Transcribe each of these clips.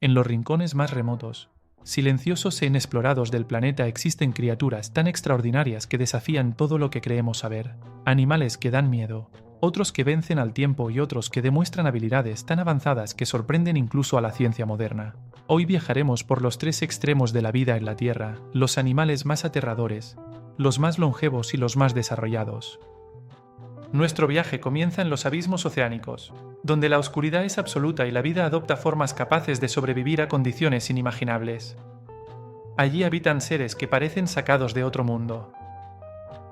En los rincones más remotos, silenciosos e inexplorados del planeta existen criaturas tan extraordinarias que desafían todo lo que creemos saber. Animales que dan miedo, otros que vencen al tiempo y otros que demuestran habilidades tan avanzadas que sorprenden incluso a la ciencia moderna. Hoy viajaremos por los tres extremos de la vida en la Tierra, los animales más aterradores, los más longevos y los más desarrollados. Nuestro viaje comienza en los abismos oceánicos, donde la oscuridad es absoluta y la vida adopta formas capaces de sobrevivir a condiciones inimaginables. Allí habitan seres que parecen sacados de otro mundo.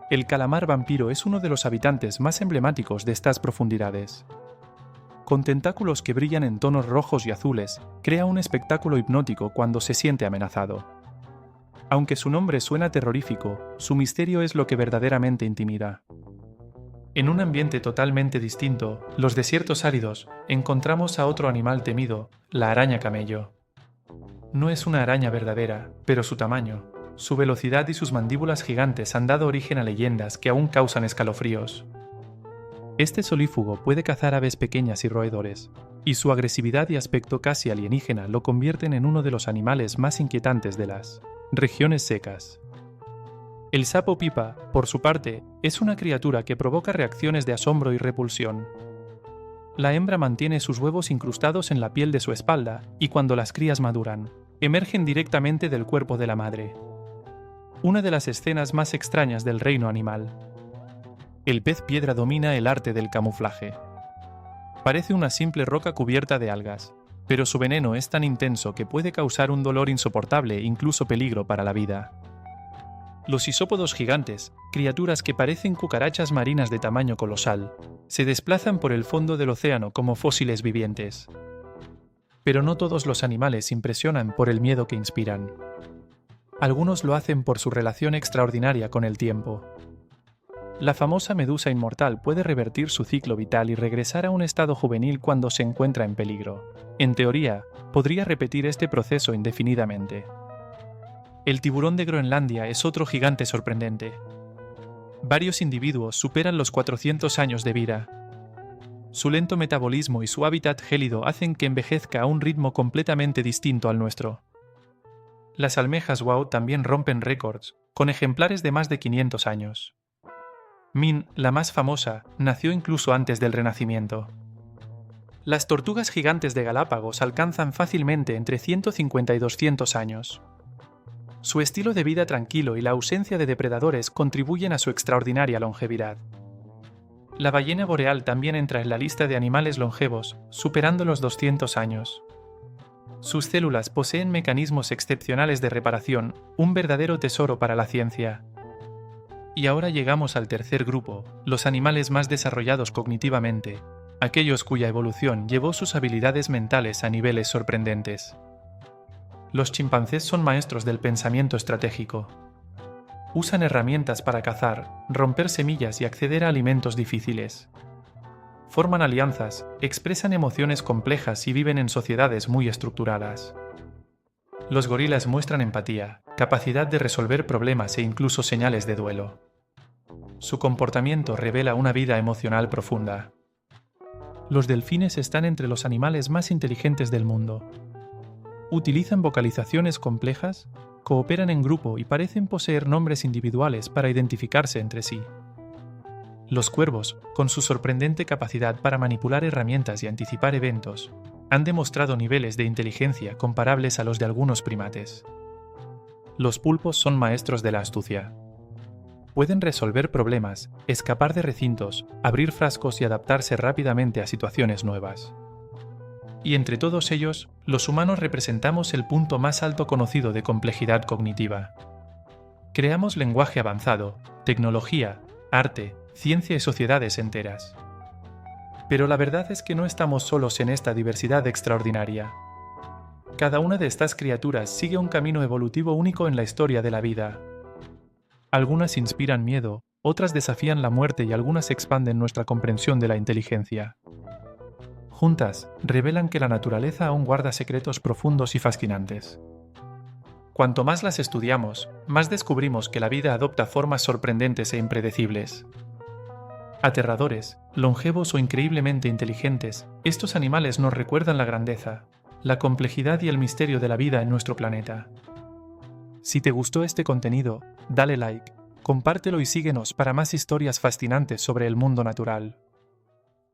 El calamar vampiro es uno de los habitantes más emblemáticos de estas profundidades. Con tentáculos que brillan en tonos rojos y azules, crea un espectáculo hipnótico cuando se siente amenazado. Aunque su nombre suena terrorífico, su misterio es lo que verdaderamente intimida. En un ambiente totalmente distinto, los desiertos áridos, encontramos a otro animal temido, la araña camello. No es una araña verdadera, pero su tamaño, su velocidad y sus mandíbulas gigantes han dado origen a leyendas que aún causan escalofríos. Este solífugo puede cazar aves pequeñas y roedores, y su agresividad y aspecto casi alienígena lo convierten en uno de los animales más inquietantes de las regiones secas. El sapo pipa, por su parte, es una criatura que provoca reacciones de asombro y repulsión. La hembra mantiene sus huevos incrustados en la piel de su espalda y cuando las crías maduran, emergen directamente del cuerpo de la madre. Una de las escenas más extrañas del reino animal. El pez piedra domina el arte del camuflaje. Parece una simple roca cubierta de algas, pero su veneno es tan intenso que puede causar un dolor insoportable e incluso peligro para la vida. Los isópodos gigantes, criaturas que parecen cucarachas marinas de tamaño colosal, se desplazan por el fondo del océano como fósiles vivientes. Pero no todos los animales impresionan por el miedo que inspiran. Algunos lo hacen por su relación extraordinaria con el tiempo. La famosa medusa inmortal puede revertir su ciclo vital y regresar a un estado juvenil cuando se encuentra en peligro. En teoría, podría repetir este proceso indefinidamente. El tiburón de Groenlandia es otro gigante sorprendente. Varios individuos superan los 400 años de vida. Su lento metabolismo y su hábitat gélido hacen que envejezca a un ritmo completamente distinto al nuestro. Las almejas Wau también rompen récords, con ejemplares de más de 500 años. Min, la más famosa, nació incluso antes del Renacimiento. Las tortugas gigantes de Galápagos alcanzan fácilmente entre 150 y 200 años. Su estilo de vida tranquilo y la ausencia de depredadores contribuyen a su extraordinaria longevidad. La ballena boreal también entra en la lista de animales longevos, superando los 200 años. Sus células poseen mecanismos excepcionales de reparación, un verdadero tesoro para la ciencia. Y ahora llegamos al tercer grupo, los animales más desarrollados cognitivamente, aquellos cuya evolución llevó sus habilidades mentales a niveles sorprendentes. Los chimpancés son maestros del pensamiento estratégico. Usan herramientas para cazar, romper semillas y acceder a alimentos difíciles. Forman alianzas, expresan emociones complejas y viven en sociedades muy estructuradas. Los gorilas muestran empatía, capacidad de resolver problemas e incluso señales de duelo. Su comportamiento revela una vida emocional profunda. Los delfines están entre los animales más inteligentes del mundo. Utilizan vocalizaciones complejas, cooperan en grupo y parecen poseer nombres individuales para identificarse entre sí. Los cuervos, con su sorprendente capacidad para manipular herramientas y anticipar eventos, han demostrado niveles de inteligencia comparables a los de algunos primates. Los pulpos son maestros de la astucia. Pueden resolver problemas, escapar de recintos, abrir frascos y adaptarse rápidamente a situaciones nuevas. Y entre todos ellos, los humanos representamos el punto más alto conocido de complejidad cognitiva. Creamos lenguaje avanzado, tecnología, arte, ciencia y sociedades enteras. Pero la verdad es que no estamos solos en esta diversidad extraordinaria. Cada una de estas criaturas sigue un camino evolutivo único en la historia de la vida. Algunas inspiran miedo, otras desafían la muerte y algunas expanden nuestra comprensión de la inteligencia. Juntas, revelan que la naturaleza aún guarda secretos profundos y fascinantes. Cuanto más las estudiamos, más descubrimos que la vida adopta formas sorprendentes e impredecibles. Aterradores, longevos o increíblemente inteligentes, estos animales nos recuerdan la grandeza, la complejidad y el misterio de la vida en nuestro planeta. Si te gustó este contenido, dale like, compártelo y síguenos para más historias fascinantes sobre el mundo natural.